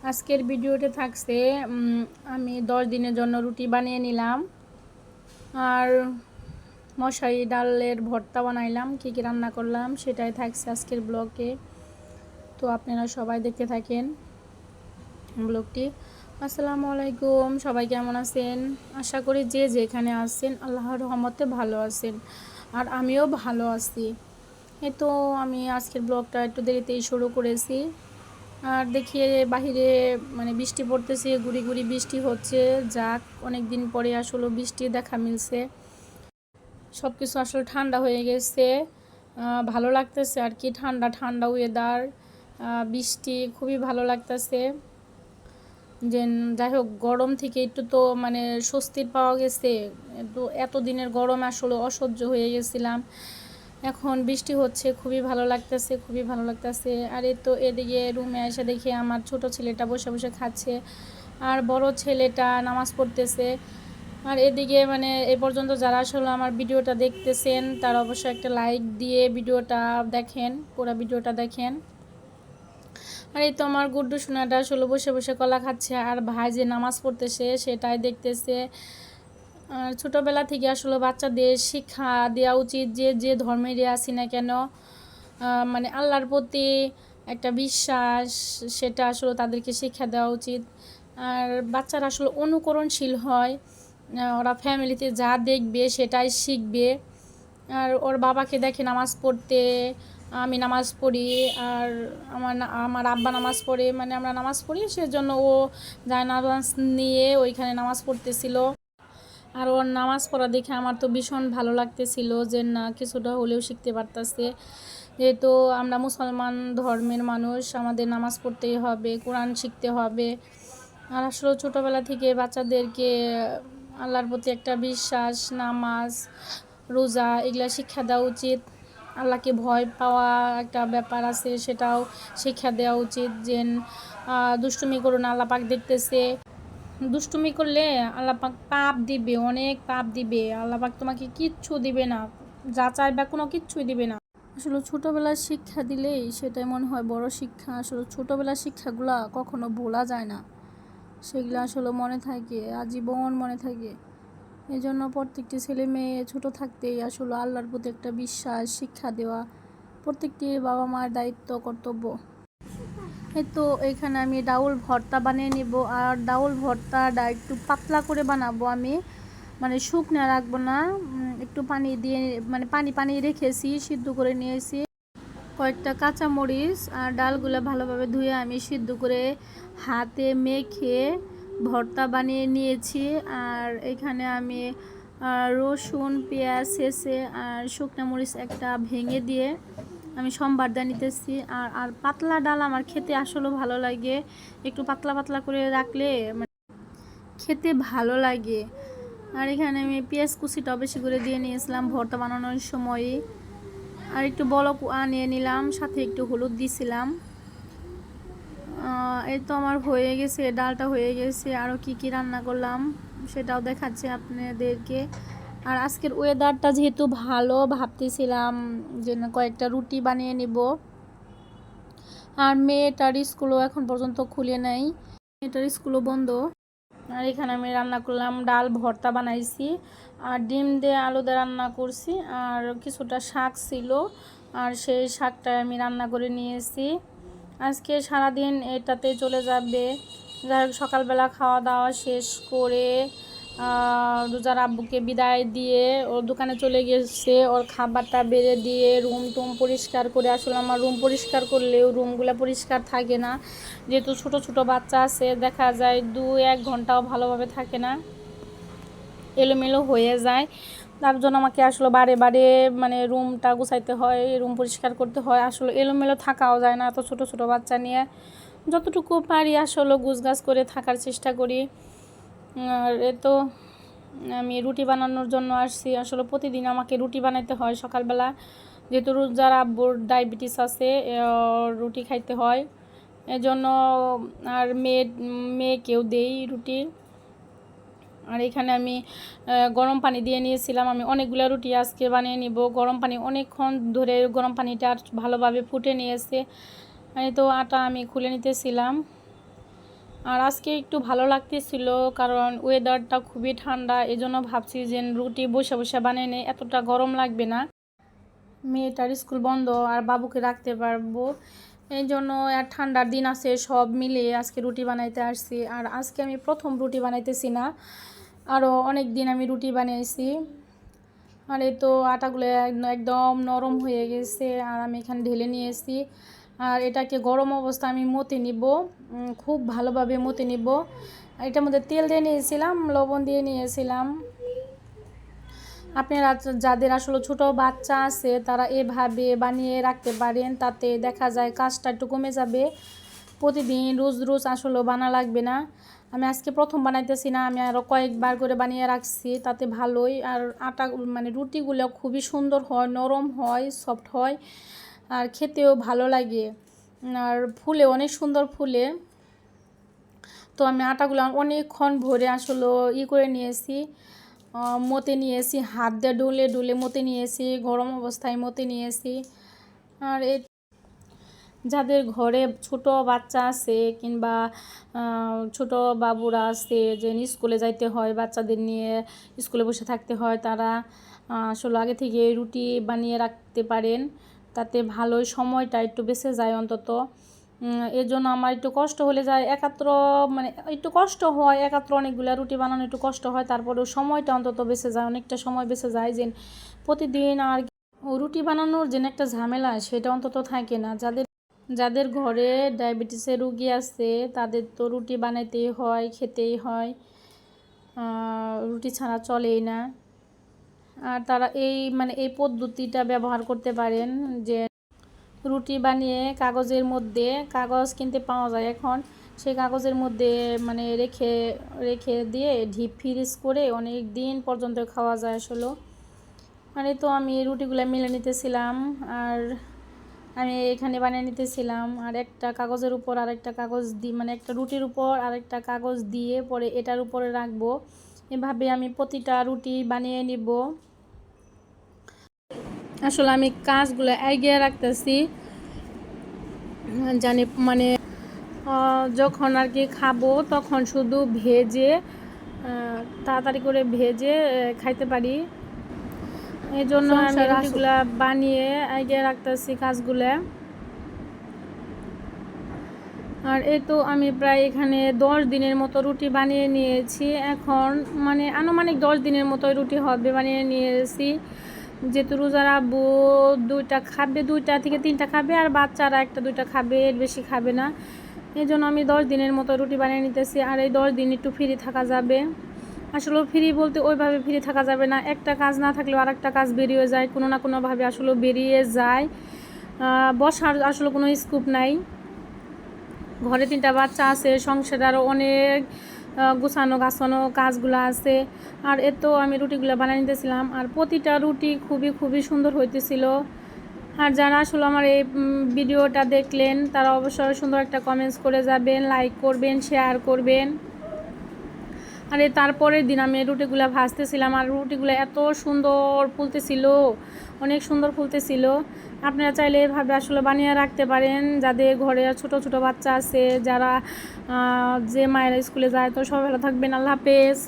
আজকের ভিডিওতে থাকছে আমি 10 দিনের জন্য রুটি বানিয়ে নিলাম আর মশারি ডালের ভর্তা বানাইলাম। কী কী রান্না করলাম সেটাই থাকছে আজকের ব্লগে। তো আপনারা সবাই দেখতে থাকেন ব্লগটি। আসসালামু আলাইকুম, সবাই কেমন আছেন? আশা করি যে যেখানে আছেন আল্লাহর রহমতে ভালো আছেন, আর আমিও ভালো আছি। এই তো আমি আজকের ব্লগটা একটু দেরিতেই শুরু করেছি। আর দেখিয়ে বাহিরে বৃষ্টি পড়তেছে, গুড়ি গুড়ি বৃষ্টি হচ্ছে। যাক, অনেক দিন পরে আসলে বৃষ্টি দেখা মিলছে। সব কিছু আসলে ঠান্ডা হয়ে গেছে, ভালো লাগতেছে আর কি। ঠান্ডা ঠান্ডা ওয়েদার, বৃষ্টি খুবই ভালো লাগতেছে। যে যাই হোক, গরম থেকে একটু তো স্বস্তির পাওয়া গেছে। তো এতদিনের গরম আসলে অসহ্য হয়ে গেছিলাম। এখন বৃষ্টি হচ্ছে, খুবই ভালো লাগতেছে, খুবই ভালো লাগতেছে। আর এই তো এদিকে রুমে এসে দেখি আমার ছোট ছেলেটা বসে বসে খাচ্ছে, আর বড় ছেলেটা নামাজ পড়তেছে। আর এদিকে এ পর্যন্ত যারা আসলে আমার ভিডিওটা দেখতেছেন তারা অবশ্যই একটা লাইক দিয়ে ভিডিওটা দেখেন, পুরো ভিডিওটা দেখেন। আর এই তো আমার গুড্ডু সোনাটা আসলে বসে বসে কলা খাচ্ছে, আর ভাই যে নামাজ পড়তেছে সেটাই দেখতেছে। আর ছোটোবেলা থেকে আসলে বাচ্চাদের শিক্ষা দেওয়া উচিত যে যে ধর্মেরই আসি না কেন, আল্লাহর প্রতি একটা বিশ্বাস, সেটা আসলে তাদেরকে শিক্ষা দেওয়া উচিত। আর বাচ্চারা আসলে অনুকরণশীল হয়, ওরা ফ্যামিলিতে যা দেখবে সেটাই শিখবে। আর ওর বাবাকে দেখে নামাজ পড়তে, আমি নামাজ পড়ি, আর আমার আব্বা নামাজ পড়ে, আমরা নামাজ পড়ি, সেজন্য ও যায় নামাজ নিয়ে ওইখানে নামাজ পড়তেছিল। আর ওর নামাজ পড়া দেখে আমার তো ভীষণ ভালো লাগতেছিল যে না, কিছুটা হলেও শিখতে পারতেছে। যেহেতু আমরা মুসলমান ধর্মের মানুষ, আমাদের নামাজ পড়তেই হবে, কোরআন শিখতে হবে। আর আসলে ছোটোবেলা থেকে বাচ্চাদেরকে আল্লাহর প্রতি একটা বিশ্বাস, নামাজ, রোজা এগুলা শিক্ষা দেওয়া উচিত। আল্লাহকে ভয় পাওয়া একটা ব্যাপার আছে, সেটাও শিক্ষা দেওয়া উচিত। যে দুষ্টুমি করুন, আল্লাহ পাক দেখতেছে। দুষ্টুমি করলে আল্লাহ পাক পাপ দিবে, অনেক পাপ দিবে। আল্লাহ পাক তোমাকে কিচ্ছু দিবে না, যা চাইবা কোনো কিচ্ছুই দিবে না। আসলে ছোটোবেলার শিক্ষা দিলেই সেটাই মনে হয় বড় শিক্ষা। আসলে ছোটোবেলার শিক্ষাগুলো কখনো ভোলা যায় না, সেগুলো আসলে মনে থাকে, আজীবন মনে থাকে। এই জন্য প্রত্যেকটি ছেলে মেয়ে ছোটো থাকতেই আসলে আল্লাহর প্রতি একটা বিশ্বাস শিক্ষা দেওয়া প্রত্যেকটি বাবা মার দায়িত্ব, কর্তব্য। এই তো এখানে আমি ডাউল ভর্তা বানিয়ে নিব। আর ডাউল ভর্তাটা একটু পাতলা করে বানাবো আমি, শুকনো রাখবো না। একটু পানি দিয়ে পানি পানি রেখেছি, সিদ্ধ করে নিয়েছি। কয়েকটা কাঁচামরিচ আর ডালগুলো ভালোভাবে ধুয়ে আমি সিদ্ধ করে হাতে মেখে ভর্তা বানিয়ে নিয়েছি। আর এখানে আমি রসুন, পেঁয়াজ ছেঁচে আর শুকনো মরিচ একটা ভেঙে দিয়ে আমি সম্বার দিয়ে নিতেছি। আর পাতলা ডাল আমার খেতে আসলে ভালো লাগে, একটু পাতলা পাতলা করে রাখলে খেতে ভালো লাগে। আর এখানে আমি পেঁয়াজ কুচিটাও বেশি করে দিয়ে নিয়েছিলাম ভর্তা বানানোর সময়। আর একটু বলক আনিয়ে নিলাম, সাথে একটু হলুদ দিয়েছিলাম। এই তো আমার হয়ে গেছে, ডালটা হয়ে গেছে। আরও কি কি রান্না করলাম সেটাও দেখাচ্ছি আপনাদেরকে। আর আজকের ওয়েদারটা যেহেতু ভালো, ভাবতেছিলাম যে কয়েকটা রুটি বানিয়ে নিব। আর মেয়েটার স্কুলও এখন পর্যন্ত খুলে নাই, মেয়েটার স্কুলও বন্ধ। আর এখানে আমি রান্না করলাম ডাল ভর্তা বানাইছি, আর ডিম দিয়ে আলু দিয়ে রান্না করছি, আর কিছুটা শাক ছিল, আর সেই শাকটা আমি রান্না করে নিয়েছি। আজকে সারাদিন এটাতে চলে যাবে। যাই হোক, সকালবেলা খাওয়া দাওয়া শেষ করে রোজার আব্বুকে বিদায় দিয়ে ওর দোকানে চলে গেছে। ওর খাবারটা বেড়ে দিয়ে রুম টুম পরিষ্কার করে, আসলে আমার রুম পরিষ্কার করলেও রুমগুলো পরিষ্কার থাকে না, যেহেতু ছোটো ছোটো বাচ্চা আছে, দেখা যায় 2-1 ঘন্টাও ভালোভাবে থাকে না, এলোমেলো হয়ে যায়। তার জন্য আমাকে আসলে বারে বারে রুমটা গুছাইতে হয়, রুম পরিষ্কার করতে হয়। আসলে এলোমেলো থাকাও যায় না এত ছোটো ছোটো বাচ্চা নিয়ে। যতটুকু পারি আসলে গুছগাছ করে থাকার চেষ্টা করি। আর এ তো আমি রুটি বানানোর জন্য আসছি। আসলে প্রতিদিন আমাকে রুটি বানাইতে হয় সকালবেলা, যেহেতু যার আব্বুর ডায়াবেটিস আছে, রুটি খাইতে হয় এজন্য। আর মেয়েকেও দেই রুটি। আর এখানে আমি গরম পানি দিয়ে নিয়েছিলাম। আমি অনেকগুলো রুটি আজকে বানিয়ে নিব। গরম পানি অনেকক্ষণ ধরে গরম পানিটা ভালোভাবে ফুটে নিয়েছে। এই তো আটা আমি খুলে নিতেছিলাম। আর আজকে একটু ভালো লাগতেছিল, কারণ ওয়েদারটা খুবই ঠান্ডা। এজন্য ভাবছি যে রুটি বসে বসে বানিয়ে নেই, এতটা গরম লাগবে না। মেয়েটার স্কুল বন্ধ আর বাবুকে রাখতে পারবো, এই জন্য আর ঠান্ডার দিন আছে, সব মিলিয়ে আজকে রুটি বানাইতে আসছি। আর আজকে আমি প্রথম রুটি বানাইতেছি না, আরও অনেক দিন আমি রুটি বানিয়েছি। আর এই তো আটাগুলো একদম নরম হয়ে গেছে, আর আমি এখানে ঢেলে নিয়েছি। আর এটাকে গরম অবস্থা আমি মতে নিব, খুব ভালোভাবে মতে নিব। এটার মধ্যে তেল দিয়ে নিয়েছিলাম, লবণ দিয়ে নিয়েছিলাম। আপনারা যাদের আসলে ছোট বাচ্চা আছে তারা এভাবে বানিয়ে রাখতে পারেন, তাতে দেখা যায় কাজটা একটু কমে যাবে। প্রতিদিন রোজ রোজ আসলে বানা লাগবে না। আমি আজকে প্রথম বানাইতেছি না, আমি আরও কয়েকবার করে বানিয়ে রাখছি, তাতে ভালোই। আর আটা মানে রুটিগুলো খুবই সুন্দর হয়, নরম হয়, সফট হয়, আর খেতেও ভালো লাগে, আর ফুলে অনেক সুন্দর ফুলে। তো আমি আটাগুলো অনেকক্ষণ ভরে আসলে করে নিয়েছি, মতে নিয়েছি, হাত দিয়ে ডুলে ডুলে মতে নিয়েছি, গরম অবস্থায় মতে নিয়েছি। আর যাদের ঘরে ছোট বাচ্চা আছে কিংবা ছোট বাবুরা আছে, যে স্কুলে যাইতে হয়, বাচ্চাদের নিয়ে স্কুলে বসে থাকতে হয়, তারা আসলে আগে থেকে রুটি বানিয়ে রাখতে পারেন, তাতে ভালোই সময়টা একটু বেঁচে যায় অন্তত। এর জন্য আমার একটু কষ্ট হলে যায় একাত্র, মানে একটু কষ্ট হয়, একাত্র অনেকগুলো রুটি বানানো একটু কষ্ট হয়, তারপরেও সময়টা অন্তত বেঁচে যায়, অনেকটা সময় বেঁচে যায়, যে প্রতিদিন আর রুটি বানানোর যে একটা ঝামেলা সেটা অন্তত থাকে না। যাদের ঘরে ডায়াবেটিসের রুগী আছে তাদের তো রুটি বানাইতেই হয়, খেতেই হয়, রুটি ছাড়া চলেই না। আর তারা এই পদ্ধতিটা ব্যবহার করতে পারেন, যে রুটি বানিয়ে কাগজ কিনতে পাওয়া যায় এখন, সেই কাগজের মধ্যে রেখে রেখে দিয়ে ডিপ ফ্রিজ করে অনেক দিন পর্যন্ত খাওয়া যায় আসলে। তো আমি রুটিগুলো মিলে নিতেছিলাম, আর আমি এখানে বানিয়ে নিতেছিলাম। আর একটা কাগজের উপর আরেকটা কাগজ একটা রুটির উপর আরেকটা কাগজ দিয়ে পরে এটার উপরে রাখবো। এভাবে আমি প্রতিটা রুটি বানিয়ে নিব। আসলে আমি কাজগুলো এগিয়ে রাখতেছি, জানি যখন আর কি খাবো তখন শুধু ভেজে তাড়াতাড়ি করে ভেজে খাইতে পারি, এই জন্য আমি রুটিগুলা বানিয়ে এগিয়ে রাখতেছি কাজগুলো। আর তো আমি প্রায় এখানে 10 দিনের মতো রুটি বানিয়ে নিয়েছি, এখন আনুমানিক 10 দিনের মতো রুটি হবে বানিয়ে নিয়েছি। যেহেতু রোজার আব্বু 2টা খাবে, 2টা থেকে 3টা খাবে, আর বাচ্চারা 1টা 2টা খাবে, এর বেশি খাবে না। এই জন্য আমি 10 দিনের মতো রুটি বানিয়ে নিতেছি। আর এই 10 দিন একটু ফ্রি থাকা যাবে। আসলে ফ্রি বলতে ওইভাবে ফ্রি থাকা যাবে না, একটা কাজ না থাকলেও আরেকটা কাজ বেরিয়ে যায়, কোনো না কোনোভাবে আসলে বেরিয়ে যায়। বসার আসলে কোনো স্কোপ নাই। ঘরে 3টা বাচ্চা আছে, সংসারে আরও অনেক গুছানো গাছানো কাজগুলো আছে। আর তো আমি রুটিগুলো বানিয়ে নিতেছিলাম, আর প্রতিটা রুটি খুবই খুবই সুন্দর হইতেছিল। আর যারা আসলে আমার এই ভিডিওটা দেখলেন তারা অবশ্যই সুন্দর একটা কমেন্টস করে যাবেন, লাইক করবেন, শেয়ার করবেন। আর তারপরের দিন আমি রুটিগুলো ভাজতেছিলাম, আর রুটিগুলো এত সুন্দর ফুলতেছিল, অনেক সুন্দর ফুলতেছিল। আপনারা চাইলে এভাবে আসলে বানিয়ে রাখতে পারেন, যাদের ঘরে ছোট ছোট বাচ্চা আছে, যারা যে মায়েরা স্কুলে যায়। তো সবাই ভালো থাকবেন, আল্লাহ হাফেজ।